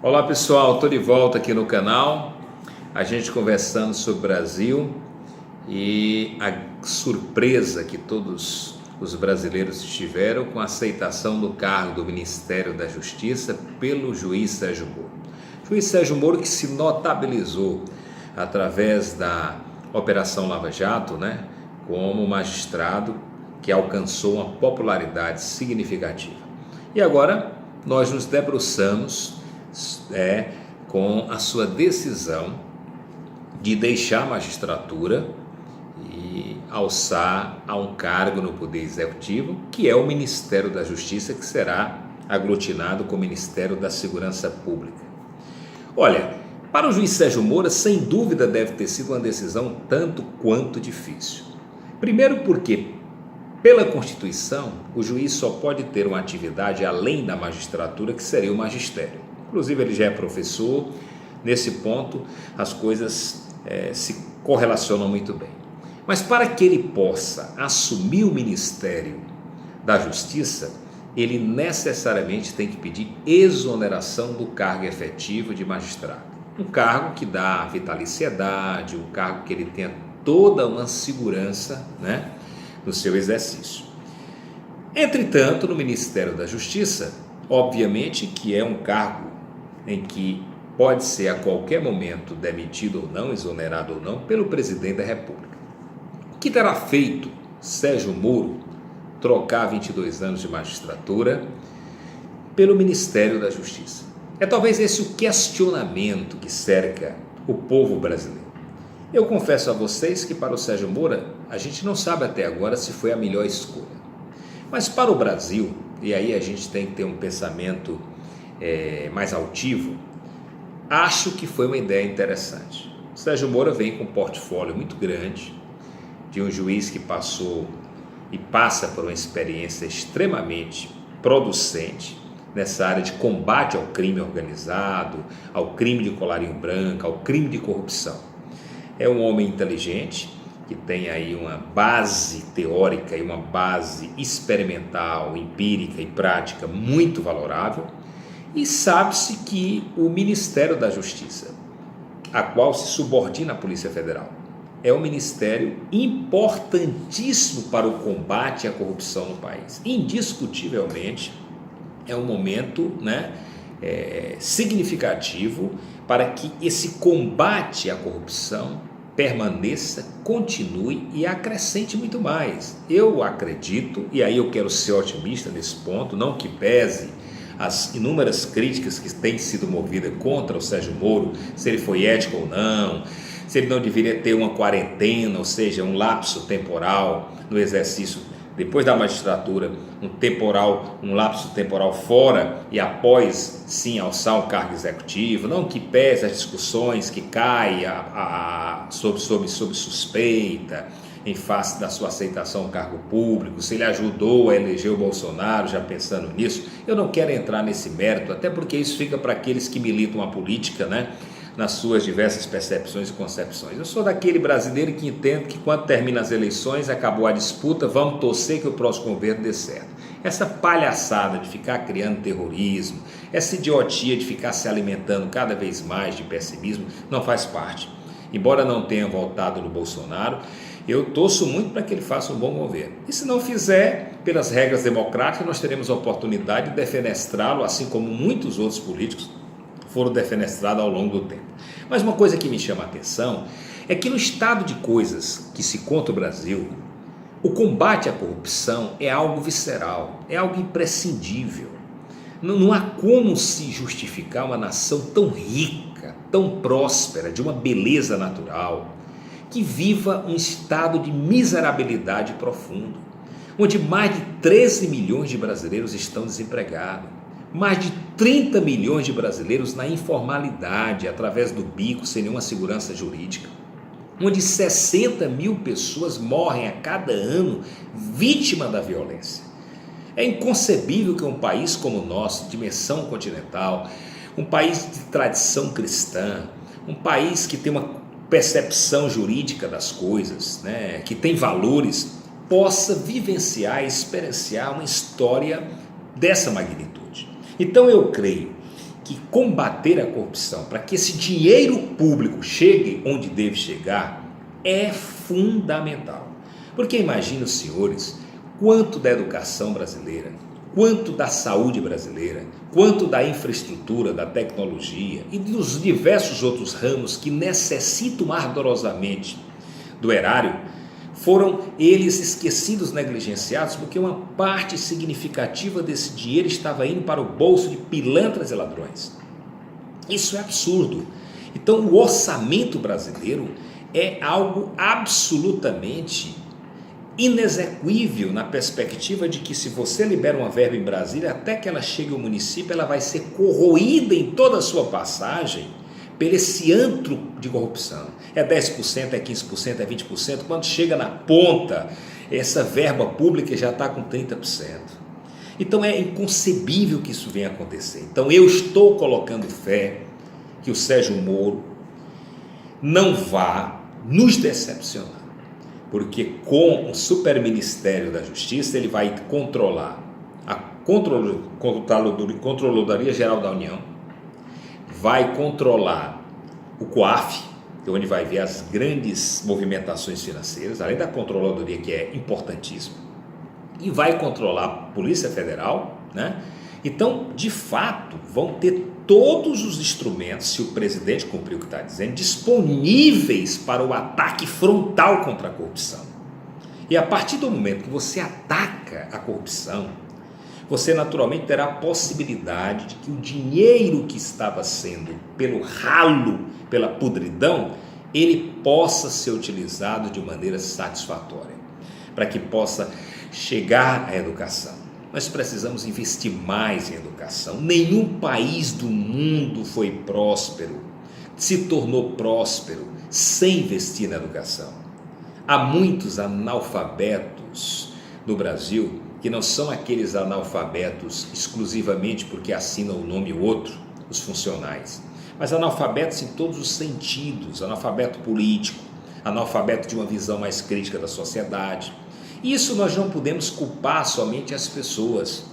Olá pessoal, estou de volta aqui no canal, a gente conversando sobre o Brasil e a surpresa que todos os brasileiros tiveram com a aceitação do cargo do Ministério da Justiça pelo juiz Sérgio Moro. O juiz Sérgio Moro que se notabilizou através da Operação Lava Jato, como magistrado que alcançou uma popularidade significativa. E agora nós nos debruçamos com a sua decisão de deixar a magistratura e alçar a um cargo no Poder Executivo, que é o Ministério da Justiça, que será aglutinado com o Ministério da Segurança Pública. Olha, para o juiz Sérgio Moro, sem dúvida deve ter sido uma decisão tanto quanto difícil. Primeiro porque, pela Constituição, o juiz só pode ter uma atividade além da magistratura, que seria o magistério. Inclusive ele já é professor, nesse ponto as coisas se correlacionam muito bem. Mas para que ele possa assumir o Ministério da Justiça, ele necessariamente tem que pedir exoneração do cargo efetivo de magistrado. Um cargo que dá vitaliciedade, um cargo que ele tenha toda uma segurança no seu exercício. Entretanto, no Ministério da Justiça, obviamente que é um cargo em que pode ser a qualquer momento demitido ou não, exonerado ou não, pelo presidente da República. O que terá feito Sérgio Moro trocar 22 anos de magistratura pelo Ministério da Justiça? É talvez esse o questionamento que cerca o povo brasileiro. Eu confesso a vocês que para o Sérgio Moro, a gente não sabe até agora se foi a melhor escolha. Mas para o Brasil, e aí a gente tem que ter um pensamento mais altivo, acho que foi uma ideia interessante. O Sérgio Moro vem com um portfólio muito grande, de um juiz que passou e passa por uma experiência extremamente producente nessa área de combate ao crime organizado, ao crime de colarinho branco, ao crime de corrupção. É um homem inteligente, que tem aí uma base teórica e uma base experimental, empírica e prática muito valorável, e sabe-se que o Ministério da Justiça, a qual se subordina a Polícia Federal, é um ministério importantíssimo para o combate à corrupção no país. Indiscutivelmente, é um momento significativo para que esse combate à corrupção permaneça, continue e acrescente muito mais. Eu acredito, e aí eu quero ser otimista nesse ponto, não que pese as inúmeras críticas que têm sido movidas contra o Sérgio Moro, se ele foi ético ou não, se ele não deveria ter uma quarentena, ou seja, um lapso temporal no exercício depois da magistratura, um lapso temporal fora e após, sim, alçar um cargo executivo, não que pese as discussões que caem sob suspeita, em face da sua aceitação ao cargo público, se ele ajudou a eleger o Bolsonaro, já pensando nisso. Eu não quero entrar nesse mérito, até porque isso fica para aqueles que militam a política, nas suas diversas percepções e concepções. Eu sou daquele brasileiro que entende que quando termina as eleições, acabou a disputa, vamos torcer que o próximo governo dê certo. Essa palhaçada de ficar criando terrorismo, essa idiotia de ficar se alimentando cada vez mais de pessimismo, não faz parte. Embora não tenha votado no Bolsonaro, eu torço muito para que ele faça um bom governo. E se não fizer, pelas regras democráticas, nós teremos a oportunidade de defenestrá-lo, assim como muitos outros políticos foram defenestrados ao longo do tempo. Mas uma coisa que me chama a atenção é que no estado de coisas que se conta o Brasil, o combate à corrupção é algo visceral, é algo imprescindível. Não há como se justificar uma nação tão rica, tão próspera, de uma beleza natural, que viva um estado de miserabilidade profundo, onde mais de 13 milhões de brasileiros estão desempregados, mais de 30 milhões de brasileiros na informalidade, através do bico, sem nenhuma segurança jurídica, onde 60 mil pessoas morrem a cada ano vítima da violência. É inconcebível que um país como o nosso, de dimensão continental, um país de tradição cristã, um país que tem uma percepção jurídica das coisas, que tem valores, possa vivenciar e experienciar uma história dessa magnitude. Então eu creio que combater a corrupção, para que esse dinheiro público chegue onde deve chegar, é fundamental. Porque imagine os senhores quanto da educação brasileira, quanto da saúde brasileira, quanto da infraestrutura, da tecnologia e dos diversos outros ramos que necessitam ardorosamente do erário, foram eles esquecidos, negligenciados, porque uma parte significativa desse dinheiro estava indo para o bolso de pilantras e ladrões. Isso é absurdo. Então o orçamento brasileiro é algo absolutamente inexequível na perspectiva de que, se você libera uma verba em Brasília, até que ela chegue ao município, ela vai ser corroída em toda a sua passagem pelo esse antro de corrupção. É 10%, é 15%, é 20%, quando chega na ponta, essa verba pública já está com 30%. Então é inconcebível que isso venha acontecer. Então eu estou colocando fé que o Sérgio Moro não vá nos decepcionar, porque com o Superministério da Justiça ele vai controlar a Controladoria Geral da União, vai controlar o COAF, que é onde vai ver as grandes movimentações financeiras, além da controladoria, que é importantíssima, e vai controlar a Polícia Federal, né? Então, de fato, vão ter todos os instrumentos, se o presidente cumprir o que está dizendo, disponíveis para o ataque frontal contra a corrupção. E a partir do momento que você ataca a corrupção, você naturalmente terá a possibilidade de que o dinheiro que estava sendo pelo ralo, pela podridão, ele possa ser utilizado de maneira satisfatória, para que possa chegar à educação. Nós precisamos investir mais em educação. Nenhum país do mundo foi próspero, se tornou próspero sem investir na educação. Há muitos analfabetos no Brasil, que não são aqueles analfabetos exclusivamente porque assinam o nome outro, os funcionais, mas analfabetos em todos os sentidos, analfabeto político, analfabeto de uma visão mais crítica da sociedade. Isso nós não podemos culpar somente as pessoas.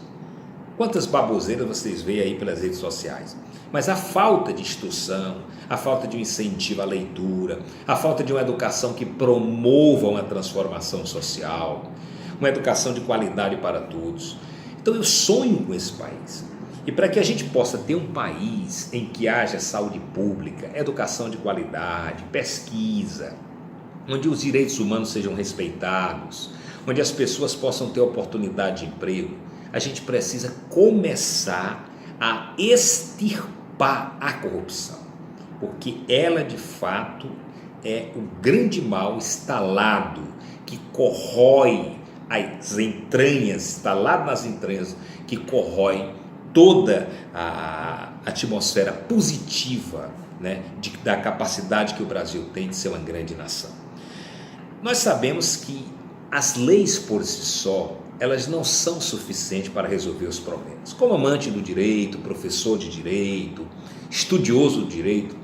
Quantas baboseiras vocês veem aí pelas redes sociais? Mas a falta de instrução, a falta de um incentivo à leitura, a falta de uma educação que promova uma transformação social, uma educação de qualidade para todos. Então eu sonho com esse país. E para que a gente possa ter um país em que haja saúde pública, educação de qualidade, pesquisa, onde os direitos humanos sejam respeitados, onde as pessoas possam ter oportunidade de emprego, a gente precisa começar a extirpar a corrupção, porque ela de fato é o grande mal instalado que corrói as entranhas, instalado nas entranhas, que corrói toda a atmosfera positiva, né, da capacidade que o Brasil tem de ser uma grande nação. Nós sabemos que as leis por si só, elas não são suficientes para resolver os problemas. Como amante do direito, professor de direito, estudioso do direito,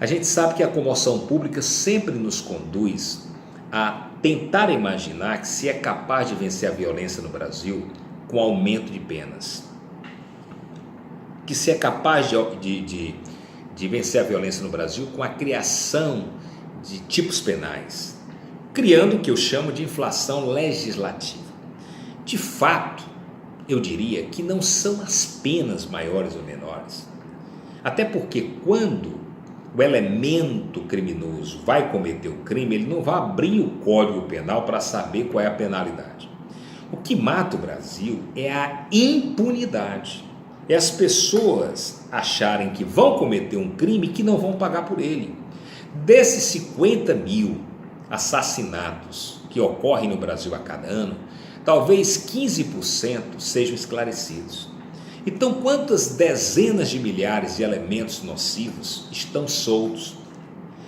a gente sabe que a comoção pública sempre nos conduz a tentar imaginar que se é capaz de vencer a violência no Brasil com aumento de penas, que se é capaz de vencer a violência no Brasil com a criação de tipos penais, criando o que eu chamo de inflação legislativa. De fato, eu diria que não são as penas maiores ou menores, até porque quando o elemento criminoso vai cometer o crime, ele não vai abrir o Código Penal para saber qual é a penalidade. O que mata o Brasil é a impunidade, é as pessoas acharem que vão cometer um crime e que não vão pagar por ele. Desses 50 mil assassinatos que ocorrem no Brasil a cada ano, talvez 15% sejam esclarecidos. Então, quantas dezenas de milhares de elementos nocivos estão soltos,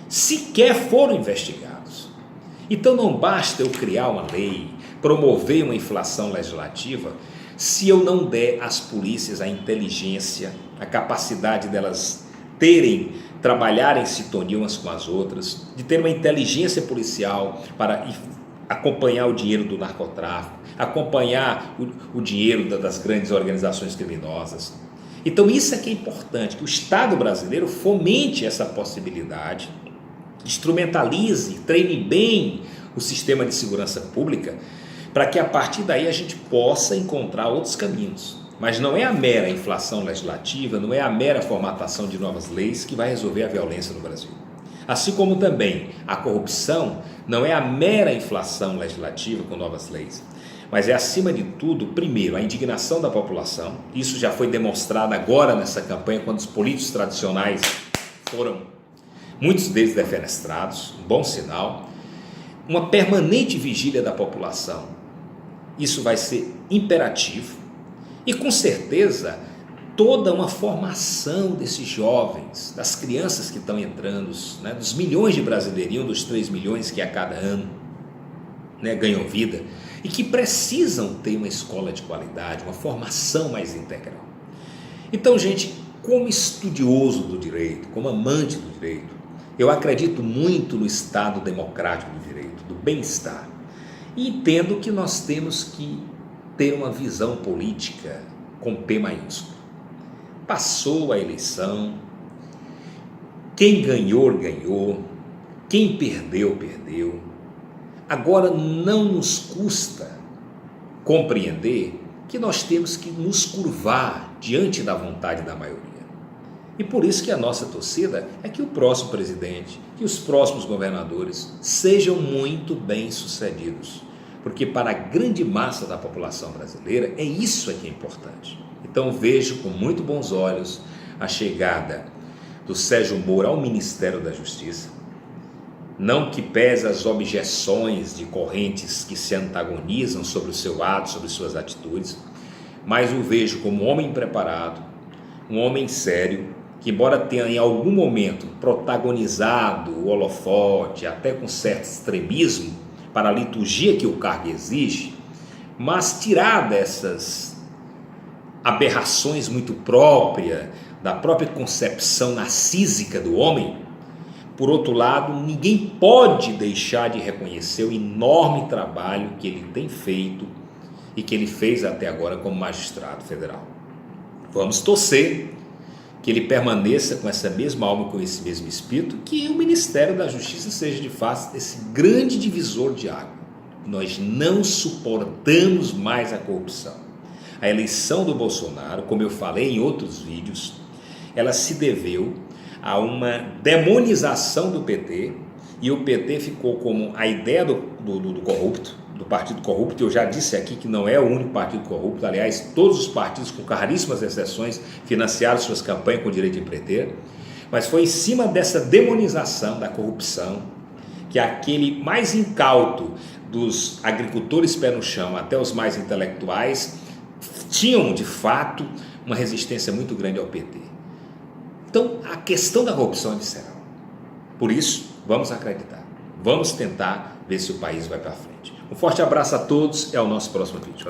sequer foram investigados? Então, não basta eu criar uma lei, promover uma inflação legislativa, se eu não der às polícias a inteligência, a capacidade delas trabalhar em sintonia umas com as outras, de ter uma inteligência policial para acompanhar o dinheiro do narcotráfico, acompanhar o dinheiro das grandes organizações criminosas. Então isso é que é importante, que o Estado brasileiro fomente essa possibilidade, instrumentalize, treine bem o sistema de segurança pública, para que a partir daí a gente possa encontrar outros caminhos. Mas não é a mera inflação legislativa, não é a mera formatação de novas leis que vai resolver a violência no Brasil. Assim como também a corrupção não é a mera inflação legislativa com novas leis, mas é, acima de tudo, primeiro, a indignação da população. Isso já foi demonstrado agora nessa campanha, quando os políticos tradicionais foram, muitos deles, defenestrados, um bom sinal. Uma permanente vigília da população, isso vai ser imperativo. E com certeza, toda uma formação desses jovens, das crianças que estão entrando, né, dos milhões de brasileirinhos, dos 3 milhões que a cada ano, né, ganham vida, e que precisam ter uma escola de qualidade, uma formação mais integral. Então, gente, como estudioso do direito, como amante do direito, eu acredito muito no Estado democrático do direito, do bem-estar, e entendo que nós temos que ter uma visão política com P maiúsculo. Passou a eleição, quem ganhou, ganhou, quem perdeu, perdeu. Agora não nos custa compreender que nós temos que nos curvar diante da vontade da maioria. E por isso que a nossa torcida é que o próximo presidente, que os próximos governadores sejam muito bem-sucedidos. Porque para a grande massa da população brasileira é isso que é importante. Então vejo com muito bons olhos a chegada do Sérgio Moro ao Ministério da Justiça. Não que pese as objeções de correntes que se antagonizam sobre o seu ato, sobre suas atitudes, mas o vejo como um homem preparado, um homem sério, que embora tenha em algum momento protagonizado o holofote, até com certo extremismo, para a liturgia que o cargo exige, mas tirar dessas aberrações muito próprias, da própria concepção narcísica do homem. Por outro lado, ninguém pode deixar de reconhecer o enorme trabalho que ele tem feito e que ele fez até agora como magistrado federal. Vamos torcer que ele permaneça com essa mesma alma, com esse mesmo espírito, que o Ministério da Justiça seja de fato esse grande divisor de água. Nós não suportamos mais a corrupção. A eleição do Bolsonaro, como eu falei em outros vídeos, ela se deveu a uma demonização do PT, e o PT ficou como a ideia do corrupto, do partido corrupto. Eu já disse aqui que não é o único partido corrupto, aliás, todos os partidos, com raríssimas exceções, financiaram suas campanhas com direito de empreiteiro, mas foi em cima dessa demonização da corrupção que aquele mais incauto dos agricultores pé no chão até os mais intelectuais tinham de fato uma resistência muito grande ao PT. Então a questão da corrupção é visceral. Por isso, vamos acreditar, vamos tentar ver se o país vai para frente. Um forte abraço a todos, é o nosso próximo vídeo.